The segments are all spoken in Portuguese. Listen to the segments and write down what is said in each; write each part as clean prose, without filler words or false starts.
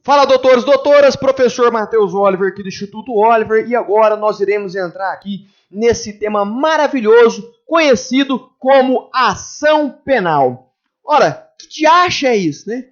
Fala, doutores, doutoras, professor Matheus Oliver aqui do Instituto Oliver, e agora nós iremos entrar aqui nesse tema maravilhoso conhecido como ação penal. Ora, que diacho é isso, né?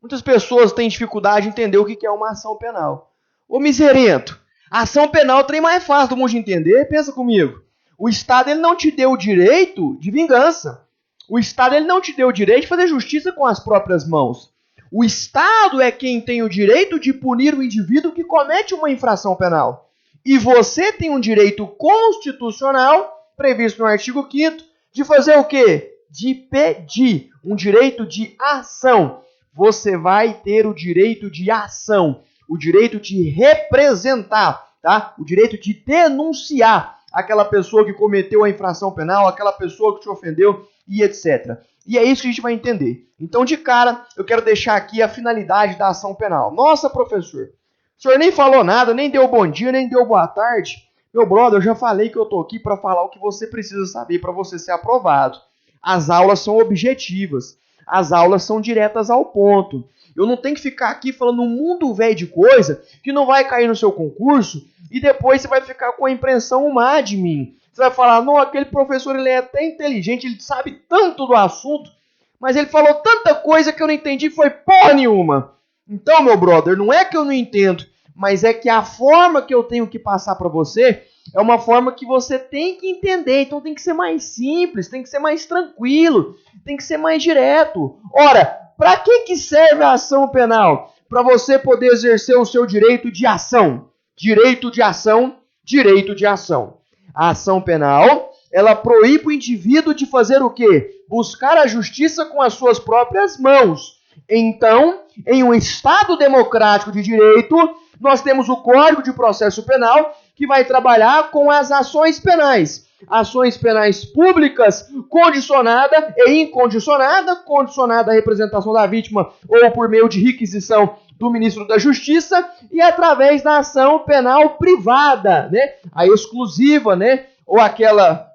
Muitas pessoas têm dificuldade de entender o que é uma ação penal. Ô miserento, a ação penal é o trem mais fácil do mundo de entender, pensa comigo. O Estado ele não te deu o direito de vingança. O Estado ele não te deu o direito de fazer justiça com as próprias mãos. O Estado é quem tem o direito de punir o indivíduo que comete uma infração penal. E você tem um direito constitucional, previsto no artigo 5º, de fazer o quê? De pedir. Um direito de ação. Você vai ter o direito de ação, o direito de representar, tá? O direito de denunciar aquela pessoa que cometeu a infração penal, aquela pessoa que te ofendeu e etc. E é isso que a gente vai entender. Então, de cara, eu quero deixar aqui a finalidade da ação penal. Nossa, professor, o senhor nem falou nada, nem deu bom dia, nem deu boa tarde. Meu brother, eu já falei que eu tô aqui para falar o que você precisa saber para você ser aprovado. As aulas são objetivas. As aulas são diretas ao ponto. Eu não tenho que ficar aqui falando um mundo velho de coisa que não vai cair no seu concurso e depois você vai ficar com a impressão má de mim. Você vai falar, não, aquele professor ele é até inteligente, ele sabe tanto do assunto, mas ele falou tanta coisa que eu não entendi, foi porra nenhuma. Então, meu brother, não é que eu não entendo, mas é que a forma que eu tenho que passar para você é uma forma que você tem que entender. Então tem que ser mais simples, tem que ser mais tranquilo, tem que ser mais direto. Ora, para que serve a ação penal? Para você poder exercer o seu direito de ação. Direito de ação, direito de ação. A ação penal, ela proíbe o indivíduo de fazer o quê? Buscar a justiça com as suas próprias mãos. Então, em um Estado democrático de direito, nós temos o Código de Processo Penal, que vai trabalhar com as ações penais. Ações penais públicas, condicionada e incondicionada, condicionada à representação da vítima ou por meio de requisição do ministro da Justiça e através da ação penal privada, né? A exclusiva, né? Ou aquela,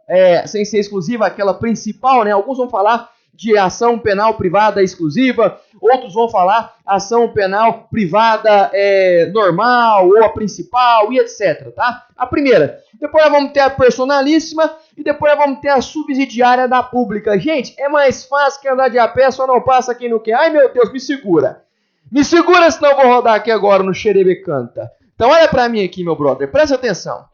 sem ser exclusiva, aquela principal, né? Alguns vão falar de ação penal privada exclusiva, outros vão falar ação penal privada normal ou a principal e etc, tá? A primeira. Depois nós vamos ter a personalíssima e depois nós vamos ter a subsidiária da pública. Gente, é mais fácil que andar de a pé, só não passa quem não quer. Ai, meu Deus, me segura. Me segura, senão eu vou rodar aqui agora no Xerebecanta. Então olha pra mim aqui, meu brother, presta atenção.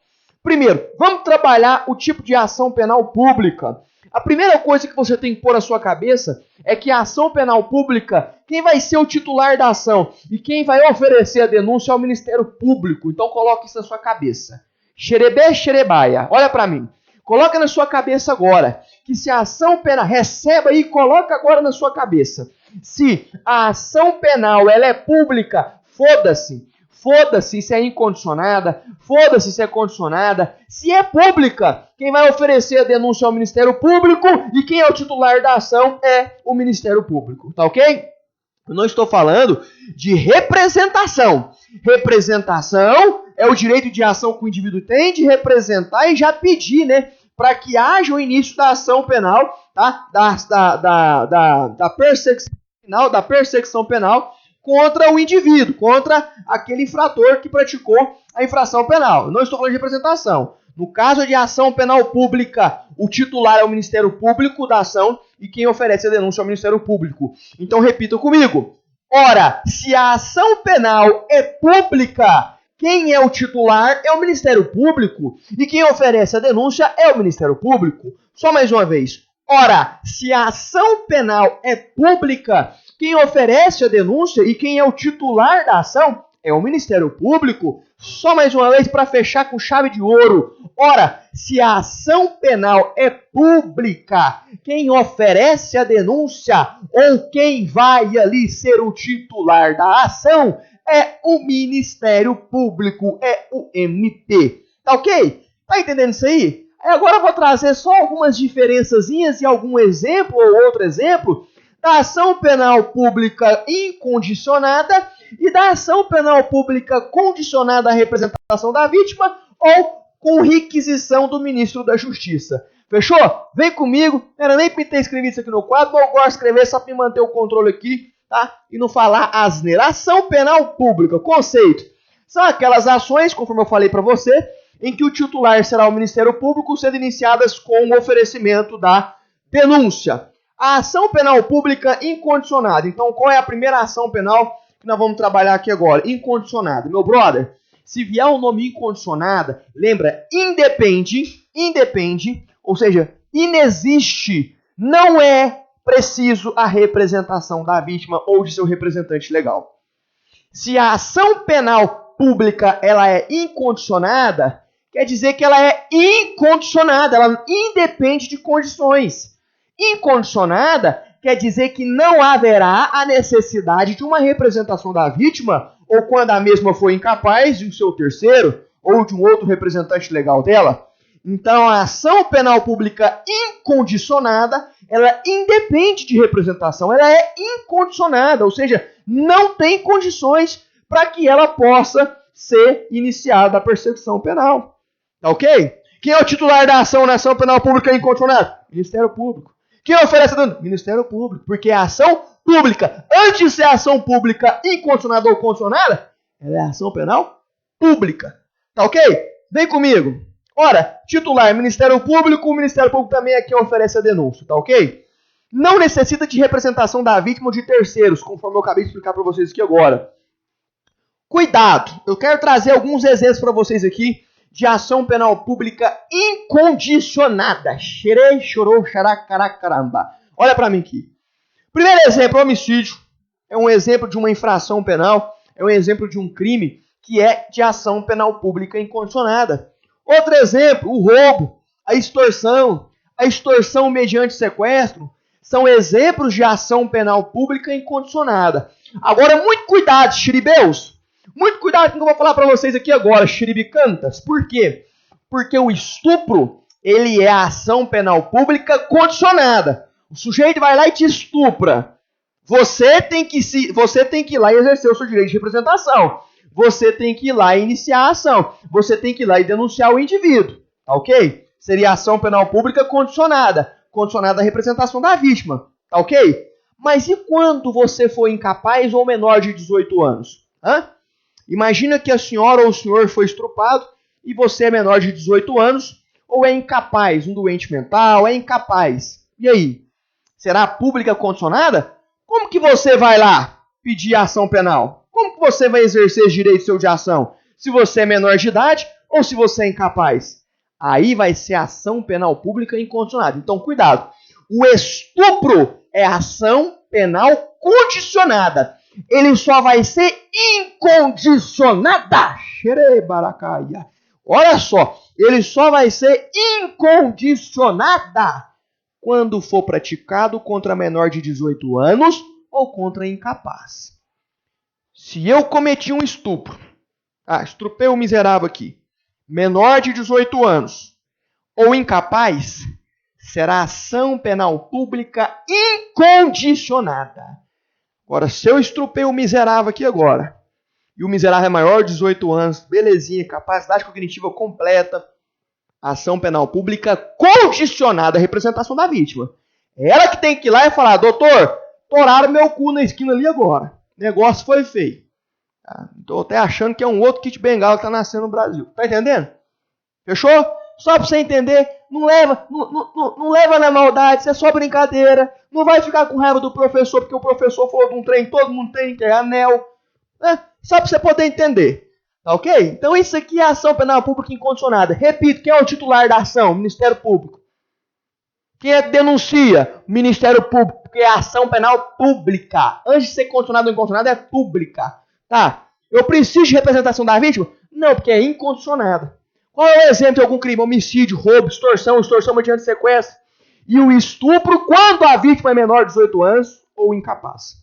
Primeiro, vamos trabalhar o tipo de ação penal pública. A primeira coisa que você tem que pôr na sua cabeça é que a ação penal pública, quem vai ser o titular da ação e quem vai oferecer a denúncia é o Ministério Público. Então coloque isso na sua cabeça. Xerebê, xerebaia. Olha pra mim. Coloca na sua cabeça agora que se a ação penal... Receba aí e coloca agora na sua cabeça. Se a ação penal ela é pública, foda-se. Foda-se se é incondicionada, foda-se se é condicionada. Se é pública, quem vai oferecer a denúncia é o Ministério Público e quem é o titular da ação é o Ministério Público, tá ok? Eu não estou falando de representação. Representação é o direito de ação que o indivíduo tem de representar e já pedir, né, para que haja o início da ação penal, tá? Da perseguição penal contra o indivíduo, contra aquele infrator que praticou a infração penal. Eu não estou falando de representação. No caso de ação penal pública, o titular é o Ministério Público da ação e quem oferece a denúncia é o Ministério Público. Então repita comigo. Ora, se a ação penal é pública, quem é o titular é o Ministério Público e quem oferece a denúncia é o Ministério Público. Só mais uma vez. Ora, se a ação penal é pública, quem oferece a denúncia e quem é o titular da ação é o Ministério Público. Só mais uma vez para fechar com chave de ouro. Ora, se a ação penal é pública, quem oferece a denúncia ou quem vai ali ser o titular da ação é o Ministério Público, é o MP. Tá ok? Tá entendendo isso aí? Agora eu vou trazer só algumas diferençazinhas e algum exemplo ou outro exemplo da ação penal pública incondicionada e da ação penal pública condicionada à representação da vítima ou com requisição do ministro da Justiça. Fechou? Vem comigo. Não era nem para ter escrevido isso aqui no quadro, mas eu gosto de escrever só para manter o controle aqui tá? E não falar asneira. Ação penal pública, conceito. São aquelas ações, conforme eu falei para você, em que o titular será o Ministério Público, sendo iniciadas com o oferecimento da denúncia. A ação penal pública incondicionada. Então, qual é a primeira ação penal que nós vamos trabalhar aqui agora? Incondicionada. Meu brother, se vier o nome incondicionada, lembra, independe, ou seja, inexiste, não é preciso a representação da vítima ou de seu representante legal. Se a ação penal pública ela é incondicionada, quer dizer que ela é incondicionada, ela independe de condições. Incondicionada quer dizer que não haverá a necessidade de uma representação da vítima, ou quando a mesma for incapaz, de um seu terceiro, ou de um outro representante legal dela. Então, a ação penal pública incondicionada, ela independe de representação, ela é incondicionada, ou seja, não tem condições para que ela possa ser iniciada a persecução penal. Tá ok? Quem é o titular da ação na ação penal pública incondicionada? Ministério Público. Quem oferece a denúncia? Ministério Público. Porque a ação pública, antes de ser ação pública incondicionada ou condicionada, ela é ação penal pública. Tá ok? Vem comigo. Ora, titular, Ministério Público, o Ministério Público também é quem oferece a denúncia, tá ok? Não necessita de representação da vítima ou de terceiros, conforme eu acabei de explicar para vocês aqui agora. Cuidado, eu quero trazer alguns exemplos para vocês aqui de ação penal pública incondicionada. Xerei, chorou, xará, cará, caramba. Olha para mim aqui. Primeiro exemplo, homicídio. É um exemplo de uma infração penal, é um exemplo de um crime que é de ação penal pública incondicionada. Outro exemplo, o roubo, a extorsão mediante sequestro, são exemplos de ação penal pública incondicionada. Agora, muito cuidado, xiribeus. Muito cuidado com o que eu vou falar para vocês aqui agora, xiribicantas. Por quê? Porque o estupro, ele é a ação penal pública condicionada. O sujeito vai lá e te estupra. Você tem que ir lá e exercer o seu direito de representação. Você tem que ir lá e iniciar a ação. Você tem que ir lá e denunciar o indivíduo. Tá ok? Seria ação penal pública condicionada. Condicionada à representação da vítima. Tá ok? Mas e quando você for incapaz ou menor de 18 anos? Imagina que a senhora ou o senhor foi estrupado e você é menor de 18 anos ou é incapaz, um doente mental, é incapaz. E aí? Será pública condicionada? Como que você vai lá pedir ação penal? Como que você vai exercer esse direito seu de ação? Se você é menor de idade ou se você é incapaz? Aí vai ser ação penal pública incondicionada. Então, cuidado. O estupro é ação penal condicionada. Ele só vai ser incondicionada. Xerebaracaia. Olha só, ele só vai ser incondicionada quando for praticado contra menor de 18 anos ou contra incapaz. Se eu cometi um estupro, estrupei o miserável aqui, menor de 18 anos ou incapaz, será ação penal pública incondicionada. Agora, se eu estrupei o miserável aqui agora, e o miserável é maior de 18 anos, belezinha, capacidade cognitiva completa, ação penal pública condicionada à representação da vítima. É ela que tem que ir lá e falar, doutor, toraram meu cu na esquina ali agora. O negócio foi feio. Estou até achando que é um outro kit bengala que está nascendo no Brasil. Tá entendendo? Fechou? Só para você entender, não leva na maldade, isso é só brincadeira. Não vai ficar com raiva do professor, porque o professor falou de um trem, todo mundo tem, que é anel. Só para você poder entender. Tá ok? Então isso aqui é ação penal pública incondicionada. Repito, quem é o titular da ação? O Ministério Público. Quem é que denuncia? O Ministério Público, porque é ação penal pública. Antes de ser condicionada ou incondicionada, é pública. Tá? Eu preciso de representação da vítima? Não, porque é incondicionada. Qual é o exemplo de algum crime? Homicídio, roubo, extorsão mediante sequestro. E o estupro quando a vítima é menor de 18 anos ou incapaz.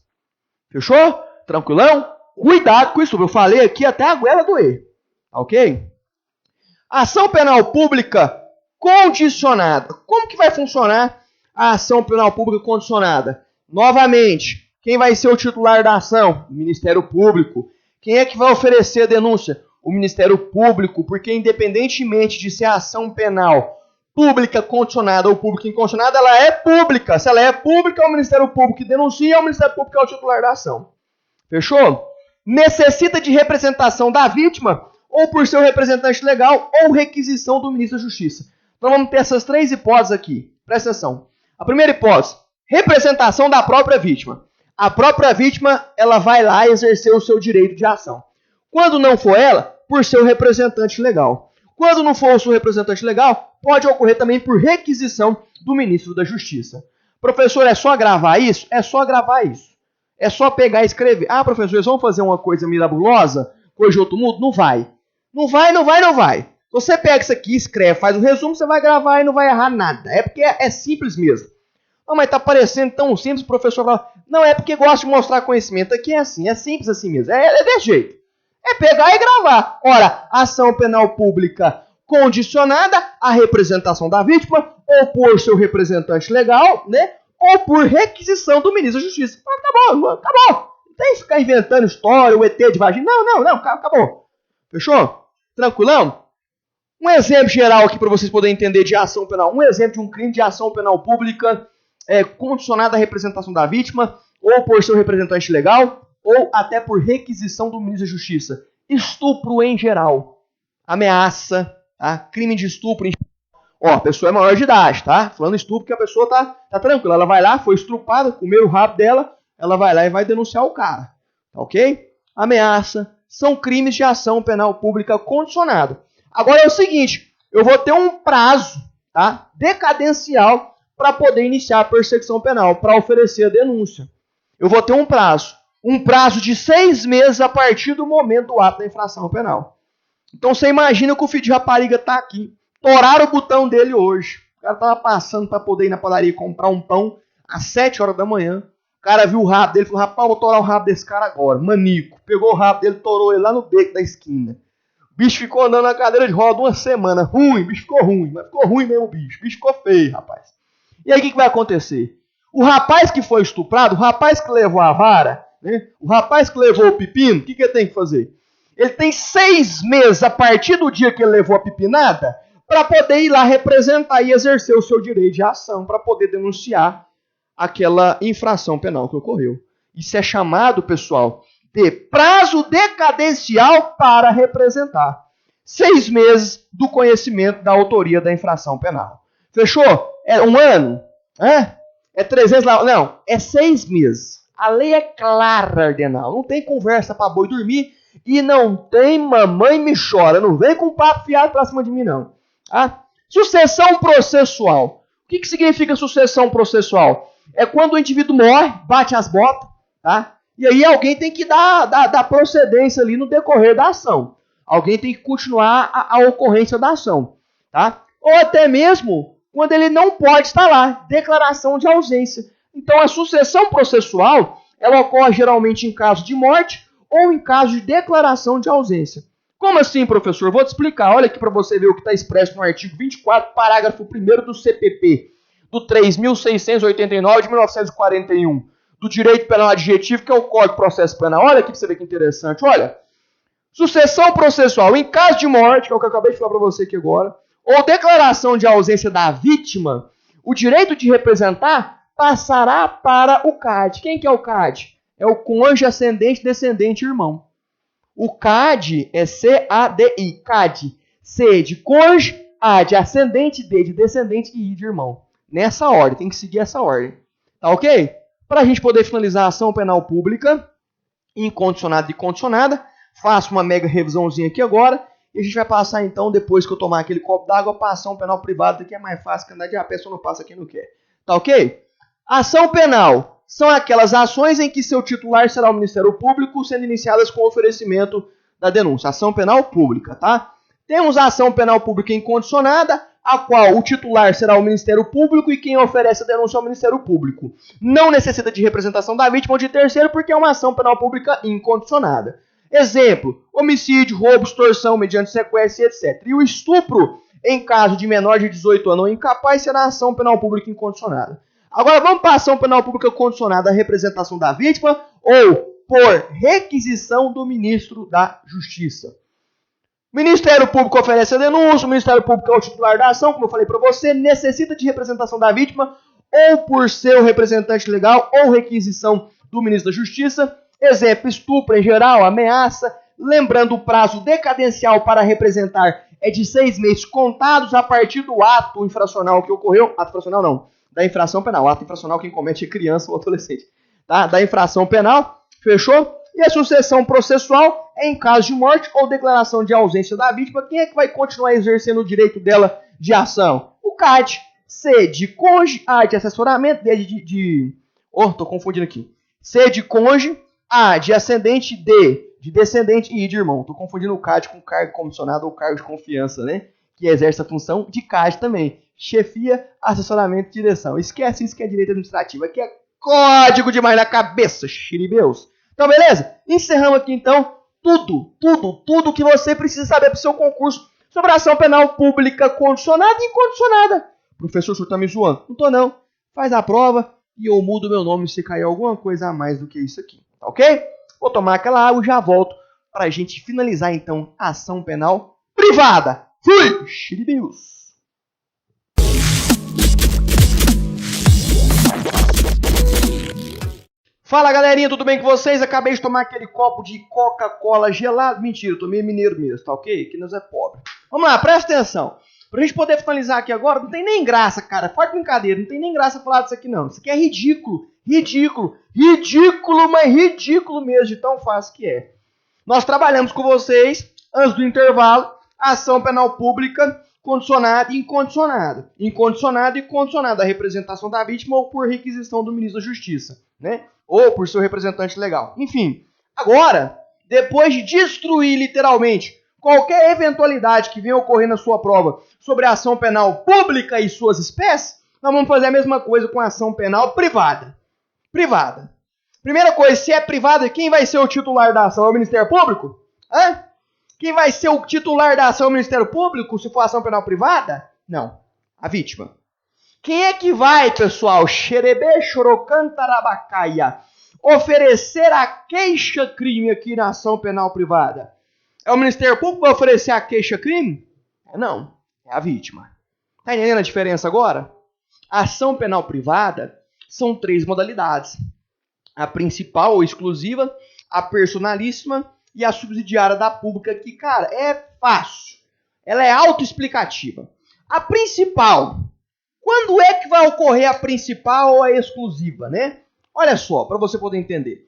Fechou? Tranquilão? Cuidado com isso. Eu falei aqui até a goela doer. Ok? Ação penal pública condicionada. Como que vai funcionar a ação penal pública condicionada? Novamente, quem vai ser o titular da ação? O Ministério Público. Quem é que vai oferecer a denúncia? O Ministério Público, porque independentemente de ser ação penal pública condicionada ou pública incondicionada, ela é pública. Se ela é pública, é o Ministério Público que denuncia, é o Ministério Público que é o titular da ação. Fechou? Necessita de representação da vítima ou por seu representante legal ou requisição do ministro da Justiça. Então vamos ter essas três hipóteses aqui. Presta atenção. A primeira hipótese, representação da própria vítima. A própria vítima, ela vai lá exercer o seu direito de ação. Quando não for ela, por seu representante legal. Quando não for o seu representante legal, pode ocorrer também por requisição do ministro da Justiça. Professor, é só gravar isso? É só gravar isso. É só pegar e escrever. Ah, professor, eles vão fazer uma coisa mirabulosa? Coisa de outro mundo? Não vai. Não vai, não vai, não vai. Você pega isso aqui, escreve, faz o resumo, você vai gravar e não vai errar nada. É porque é simples mesmo. Não, mas tá parecendo tão simples, o professor fala. Não, é porque gosta de mostrar conhecimento. Aqui é assim, é simples assim mesmo. É desse jeito. É pegar e gravar. Ora, ação penal pública condicionada à representação da vítima, ou por seu representante legal, né? Ou por requisição do ministro da Justiça. Acabou. Não tem que ficar inventando história, o ET de vagina. Não, acabou. Fechou? Tranquilão? Um exemplo geral aqui para vocês poderem entender de ação penal. Um exemplo de um crime de ação penal pública condicionada à representação da vítima, ou por seu representante legal, ou até por requisição do ministro da Justiça. Estupro em geral. Ameaça, tá? Crime de estupro em geral. Ó, a pessoa é maior de idade, tá? Falando estupro que a pessoa tá tranquila. Ela vai lá, foi estrupada, comeram o rabo dela, ela vai lá e vai denunciar o cara. Tá ok? Ameaça. São crimes de ação penal pública condicionado. Agora é o seguinte, eu vou ter um prazo, tá? Decadencial para poder iniciar a persecução penal, para oferecer a denúncia. Eu vou ter um prazo de 6 meses a partir do momento do ato da infração penal. Então você imagina que o filho de rapariga tá aqui, toraram o botão dele hoje. O cara tava passando para poder ir na padaria comprar um pão às 7 horas da manhã. O cara viu o rabo dele e falou, rapaz, vou torar o rabo desse cara agora. Manico. Pegou o rabo dele, torou ele lá no beco da esquina. O bicho ficou andando na cadeira de roda uma semana. Ruim, o bicho ficou ruim. Mas ficou ruim mesmo o bicho. O bicho ficou feio, rapaz. E aí o que vai acontecer? O rapaz que foi estuprado, o rapaz que levou a vara, né? O rapaz que levou o pepino, o que ele tem que fazer? Ele tem 6 meses a partir do dia que ele levou a pepinada para poder ir lá representar e exercer o seu direito de ação, para poder denunciar aquela infração penal que ocorreu. Isso é chamado, pessoal, de prazo decadencial para representar. 6 meses do conhecimento da autoria da infração penal. Fechou? É 1 ano? É 300 lá? Não, é 6 meses. A lei é clara, Ardenal. Não tem conversa para boi dormir e não tem mamãe me chora. Não vem com papo fiado pra cima de mim, não. Tá? Sucessão processual. O que significa sucessão processual? É quando o indivíduo morre, bate as botas, tá? E aí alguém tem que dar procedência ali no decorrer da ação. Alguém tem que continuar a ocorrência da ação, tá? Ou até mesmo quando ele não pode estar lá, declaração de ausência. Então a sucessão processual, ela ocorre geralmente em caso de morte ou em caso de declaração de ausência. Como assim, professor? Vou te explicar. Olha aqui para você ver o que está expresso no artigo 24, parágrafo 1º do CPP, do 3.689 de 1941, do direito penal adjetivo, que é o Código de Processo Penal. Olha aqui para você ver que interessante. Olha, sucessão processual em caso de morte, que é o que eu acabei de falar para você aqui agora, ou declaração de ausência da vítima, o direito de representar passará para o CAD. Quem que é o CAD? É o cônjuge, ascendente, descendente, irmão. O CAD é C-A-D-I, CAD. C de cônjuge, A de ascendente, D de descendente e I de irmão. Nessa ordem, tem que seguir essa ordem. Tá ok? Para a gente poder finalizar a ação penal pública, incondicionada e condicionada, faço uma mega revisãozinha aqui agora, e a gente vai passar então, depois que eu tomar aquele copo d'água, para a ação penal privada, que é mais fácil que andar de a pé, só não passa quem não quer. Tá ok? Ação penal são aquelas ações em que seu titular será o Ministério Público, sendo iniciadas com o oferecimento da denúncia. Ação penal pública, tá? Temos a ação penal pública incondicionada, a qual o titular será o Ministério Público e quem oferece a denúncia é o Ministério Público. Não necessita de representação da vítima ou de terceiro, porque é uma ação penal pública incondicionada. Exemplo, homicídio, roubo, extorsão mediante sequestro, etc. E o estupro, em caso de menor de 18 anos ou incapaz, será ação penal pública incondicionada. Agora vamos para a ação penal pública condicionada à representação da vítima ou por requisição do ministro da Justiça. O Ministério Público oferece a denúncia, o Ministério Público é o titular da ação, como eu falei para você, necessita de representação da vítima, ou por seu representante legal, ou requisição do ministro da Justiça. Exemplo, estupro em geral, ameaça. Lembrando, o prazo decadencial para representar é de 6 meses contados a partir do ato infracional que ocorreu. Ato infracional não, da infração penal. Ato infracional quem comete é criança ou adolescente. Tá? Da infração penal, fechou? E a sucessão processual é em caso de morte ou declaração de ausência da vítima. Quem é que vai continuar exercendo o direito dela de ação? O CAD. C de cônjuge, A de assessoramento, D tô confundindo aqui. C de cônjuge, A de ascendente, D de descendente e I de irmão. Tô confundindo o CAD com cargo comissionado ou cargo de confiança, né? Que exerce a função de CAD também. Chefia, assessoramento e direção. Esquece isso que é direito administrativo. Aqui é código demais na cabeça, xiribeus. Então, beleza? Encerramos aqui, então, tudo que você precisa saber para o seu concurso sobre a ação penal pública condicionada e incondicionada. Professor, o senhor tá me zoando? Não tô, não. Faz a prova e eu mudo meu nome se cair alguma coisa a mais do que isso aqui. Tá ok? Vou tomar aquela água e já volto para a gente finalizar, então, a ação penal privada. Fui! Xiribius! Fala, galerinha, tudo bem com vocês? Acabei de tomar aquele copo de Coca-Cola gelado. Mentira, eu tomei mineiro mesmo, tá ok? Que nós é pobre. Vamos lá, presta atenção. Pra gente poder finalizar aqui agora, não tem nem graça, cara. Forte brincadeira, não tem nem graça falar disso aqui, não. Isso aqui é ridículo, mas ridículo mesmo, de tão fácil que é. Nós trabalhamos com vocês, antes do intervalo, ação penal pública condicionada e incondicionada. Incondicionada e condicionada, a representação da vítima ou por requisição do ministro da Justiça, né? Ou por seu representante legal. Enfim, agora, depois de destruir literalmente qualquer eventualidade que venha ocorrer na sua prova sobre a ação penal pública e suas espécies, nós vamos fazer a mesma coisa com a ação penal privada. Privada. Primeira coisa, se é privada, quem vai ser o titular da ação? É o Ministério Público? Hã? Quem vai ser o titular da ação é o Ministério Público, se for ação penal privada? Não. A vítima. Quem é que vai, pessoal, xerebe, xorocantarabacaia, oferecer a queixa-crime aqui na ação penal privada? É o Ministério Público que vai oferecer a queixa-crime? Não, é a vítima. Tá entendendo a diferença agora? A ação penal privada são 3 modalidades. A principal ou exclusiva, a personalíssima e a subsidiária da pública, que, cara, é fácil. Ela é autoexplicativa. A principal... Quando é que vai ocorrer a principal ou a exclusiva, né? Olha só, para você poder entender.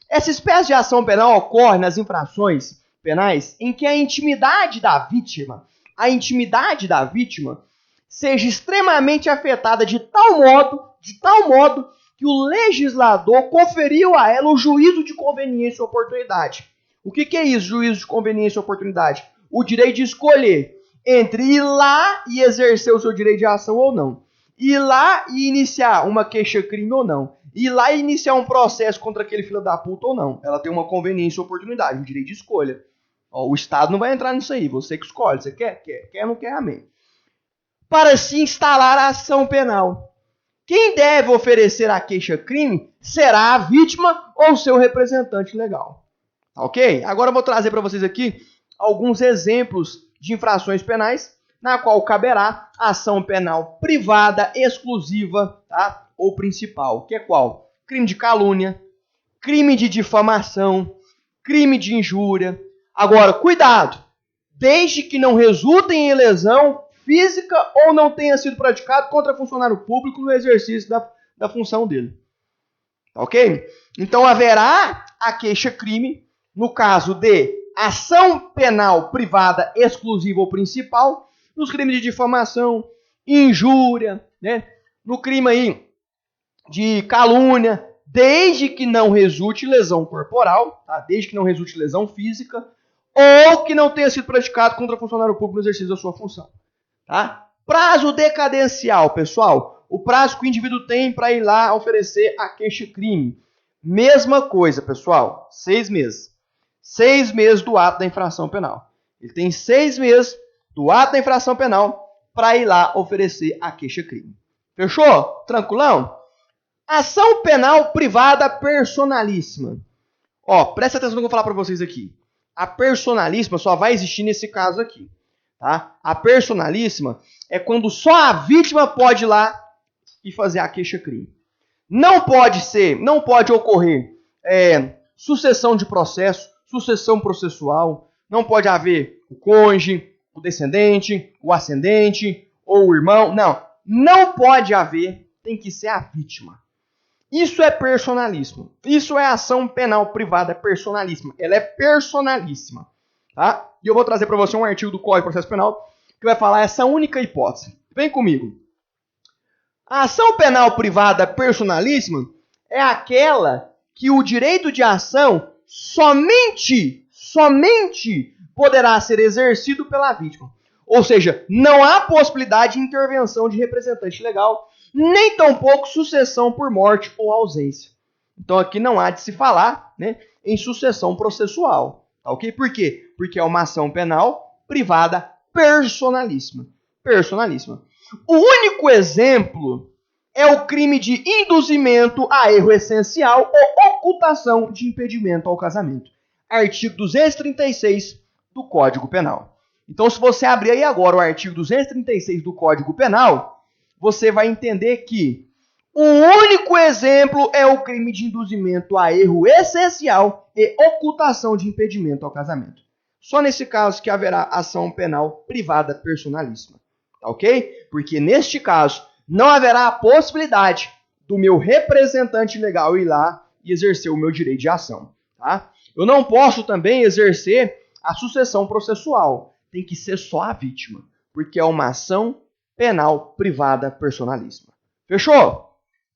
Essa espécie de ação penal ocorre nas infrações penais em que a intimidade da vítima seja extremamente afetada de tal modo que o legislador conferiu a ela o juízo de conveniência e oportunidade. O que é isso, juízo de conveniência e oportunidade? O direito de escolher entre ir lá e exercer o seu direito de ação ou não. Ir lá e iniciar uma queixa-crime ou não. Ir lá e iniciar um processo contra aquele filho da puta ou não. Ela tem uma conveniência e oportunidade, um direito de escolha. Ó, o Estado não vai entrar nisso aí, você que escolhe. Você quer? Quer, não quer, amém. Para se instalar a ação penal. Quem deve oferecer a queixa-crime será a vítima ou seu representante legal. Ok? Agora eu vou trazer para vocês aqui alguns exemplos de infrações penais, na qual caberá ação penal privada, exclusiva, tá? Ou principal, que é qual? Crime de calúnia, crime de difamação, crime de injúria. Agora, cuidado! Desde que não resultem em lesão física ou não tenha sido praticado contra funcionário público no exercício da função dele. Ok? Então, haverá a queixa-crime no caso de ação penal privada exclusiva ou principal, nos crimes de difamação, injúria, né? No crime aí de calúnia, desde que não resulte lesão corporal, tá? Desde que não resulte lesão física, ou que não tenha sido praticado contra funcionário público no exercício da sua função. Tá? Prazo decadencial, pessoal. O prazo que o indivíduo tem para ir lá oferecer a queixa-crime. Mesma coisa, pessoal. 6 meses. 6 meses do ato da infração penal. Ele tem 6 meses do ato da infração penal para ir lá oferecer a queixa-crime. Fechou? Tranquilão? Ação penal privada personalíssima. Ó, presta atenção no que eu vou falar para vocês aqui. A personalíssima só vai existir nesse caso aqui. Tá? A personalíssima é quando só a vítima pode ir lá e fazer a queixa-crime. Não pode ocorrer sucessão de processo, sucessão processual, não pode haver o cônjuge, o descendente, o ascendente ou o irmão. Não pode haver, tem que ser a vítima. Isso é personalíssimo. Isso é ação penal privada personalíssima. Ela é personalíssima. Tá? E eu vou trazer para você um artigo do Código de Processo Penal que vai falar essa única hipótese. Vem comigo. A ação penal privada personalíssima é aquela que o direito de ação somente poderá ser exercido pela vítima. Ou seja, não há possibilidade de intervenção de representante legal, nem tampouco sucessão por morte ou ausência. Então aqui não há de se falar, né, em sucessão processual. Tá, ok? Por quê? Porque é uma ação penal privada personalíssima. O único exemplo é o crime de induzimento a erro essencial ou ocultação de impedimento ao casamento. Artigo 236 do Código Penal. Então, se você abrir aí agora o artigo 236 do Código Penal, você vai entender que o único exemplo é o crime de induzimento a erro essencial e ocultação de impedimento ao casamento. Só nesse caso que haverá ação penal privada personalíssima. Tá, ok? Porque neste caso não haverá a possibilidade do meu representante legal ir lá e exercer o meu direito de ação. Tá? Eu não posso também exercer a sucessão processual. Tem que ser só a vítima, porque é uma ação penal privada personalíssima. Fechou?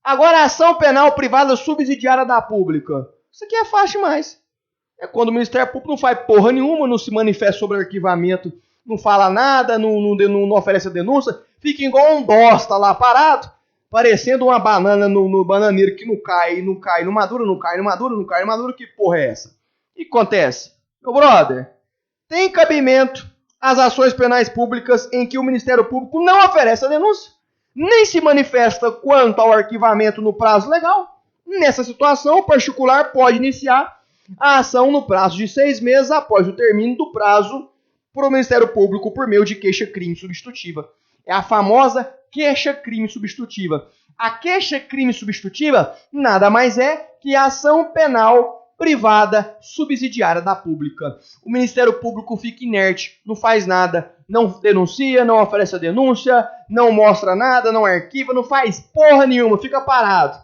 Agora, a ação penal privada subsidiária da pública. Isso aqui é fácil demais. É quando o Ministério Público não faz porra nenhuma, não se manifesta sobre arquivamento, não fala nada, não oferece a denúncia, fica igual um bosta lá parado, parecendo uma banana no bananeiro que não cai, não madura, que porra é essa? O que acontece? Meu brother, tem cabimento as ações penais públicas em que o Ministério Público não oferece a denúncia, nem se manifesta quanto ao arquivamento no prazo legal. Nessa situação, o particular pode iniciar a ação no prazo de 6 meses após o término do prazo para o Ministério Público por meio de queixa-crime substitutiva. É a famosa queixa-crime substitutiva. A queixa-crime substitutiva nada mais é que a ação penal privada subsidiária da pública. O Ministério Público fica inerte, não faz nada, não denuncia, não oferece a denúncia, não mostra nada, não arquiva, não faz porra nenhuma, fica parado.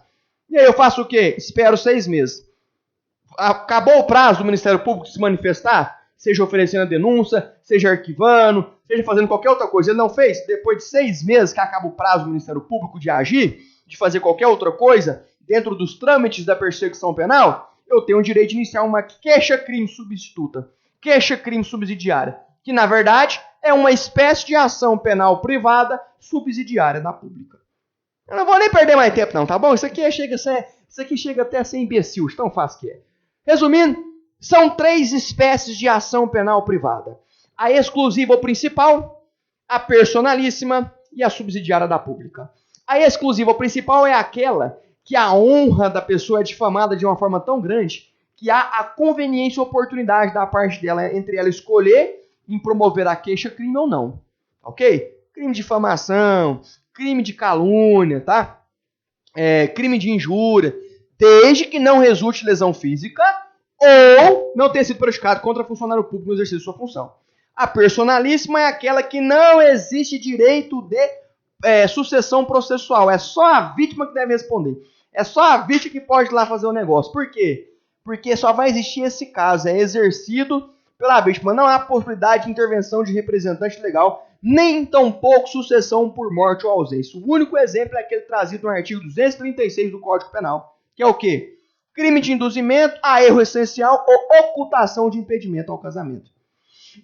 E aí eu faço o quê? Espero 6 meses. Acabou o prazo do Ministério Público se manifestar, seja oferecendo a denúncia, seja arquivando, seja fazendo qualquer outra coisa. Ele não fez? Depois de 6 meses que acaba o prazo do Ministério Público de agir, de fazer qualquer outra coisa, dentro dos trâmites da perseguição penal, eu tenho o direito de iniciar uma queixa-crime substituta, queixa-crime subsidiária, que na verdade é uma espécie de ação penal privada subsidiária da pública. Eu não vou nem perder mais tempo não, tá bom? Isso aqui chega até a ser imbecil, tão fácil que é. Resumindo, são 3 espécies de ação penal privada. A exclusiva ou principal, a personalíssima e a subsidiária da pública. A exclusiva ou principal é aquela que a honra da pessoa é difamada de uma forma tão grande que há a conveniência e oportunidade da parte dela entre ela escolher em promover a queixa-crime ou não. Ok? Crime de difamação, crime de calúnia, tá? Crime de injúria, desde que não resulte lesão física ou não tenha sido praticado contra funcionário público no exercício de sua função. A personalíssima é aquela que não existe direito de sucessão processual. É só a vítima que deve responder. É só a vítima que pode ir lá fazer o negócio. Por quê? Porque só vai existir esse caso. É exercido pela vítima. Não há possibilidade de intervenção de representante legal, nem tampouco sucessão por morte ou ausência. O único exemplo é aquele trazido no artigo 236 do Código Penal, que é o quê? Crime de induzimento a erro essencial ou ocultação de impedimento ao casamento.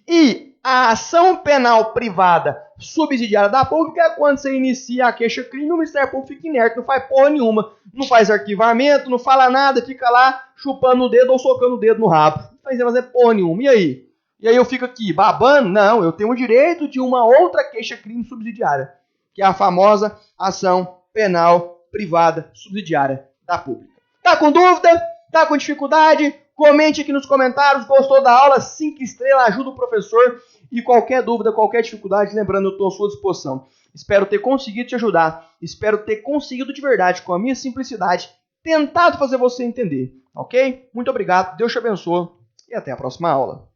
E a ação penal privada subsidiária da pública é quando você inicia a queixa-crime, o Ministério Público fica inerte, não faz porra nenhuma, não faz arquivamento, não fala nada, fica lá chupando o dedo ou socando o dedo no rabo. Não faz fazer porra nenhuma. E aí? E aí eu fico aqui babando? Não, eu tenho o direito de uma outra queixa-crime subsidiária, que é a famosa ação penal privada subsidiária da pública. Tá com dúvida? Tá com dificuldade? Comente aqui nos comentários, gostou da aula, 5 estrelas, ajuda o professor. E qualquer dúvida, qualquer dificuldade, lembrando, eu estou à sua disposição. Espero ter conseguido te ajudar, espero ter conseguido de verdade, com a minha simplicidade, tentado fazer você entender, ok? Muito obrigado, Deus te abençoe e até a próxima aula.